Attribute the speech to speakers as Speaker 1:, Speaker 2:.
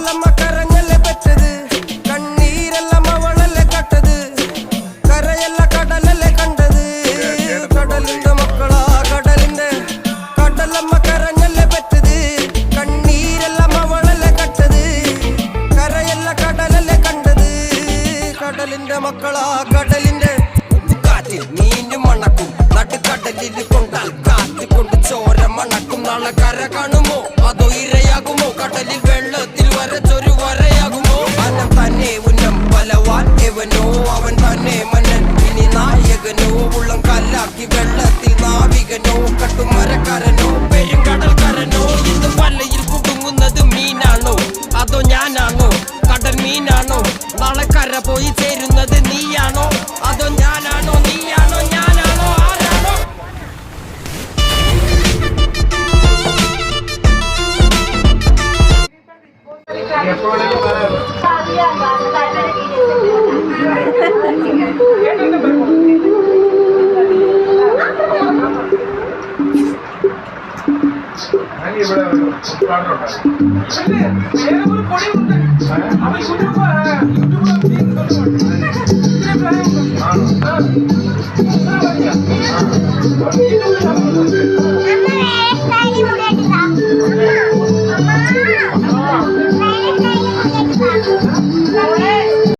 Speaker 1: കടലമ്മ കരഞ്ഞല്ലേ പറ്റത് കണ്ണീരെല്ലാം അവളല്ലേ കട്ടത് കരയല്ല കടലല്ലേ കണ്ടത് കടലിന്റെ മക്കളാ കടലിന്റെ കടലമ്മ കരഞ്ഞല്ലേ പറ്റത് കണ്ണീരെല്ലാം അവളല്ലേ കട്ടത് കരയല്ല കടലല്ലേ കണ്ടത് കടലിന്റെ മക്കളാ കടലിന്റെ കാറ്റിൽ മീനും മണക്കും നടുക്കടലിൽ കൊണ്ടാൽ കാറ്റ് കൊണ്ട് ചോര മണക്കും നാളെ കര കാണുമോ അതോ ഇരയാകുമോ കടലിൽ വെള്ളത്തിൽ വരച്ചൊരു വരയാകുമോ അനം തന്നെ ഉന്നം ബലവാൻ എവനോ അവൻ തന്നെ മന്നൻ ഇനി നായകനോ ഉള്ളം കല്ലാക്കി വെള്ളത്തിൽ നാവികനോ കട്ടുമരക്കാരനോ പെരുങ്കടൽക്കാരനോ ഇന്ന് വലയിൽ കുടുങ്ങുന്നത് മീനാണോ അതോ ഞാനാണോ കടൽ മീനാണോ നാളെ കര പോയി ചേരുന്നത് നീയാണോ അതോ ഞാനാണോ നീയാണോ ഞാനാണോ ആരാണോ
Speaker 2: ഇവിടെ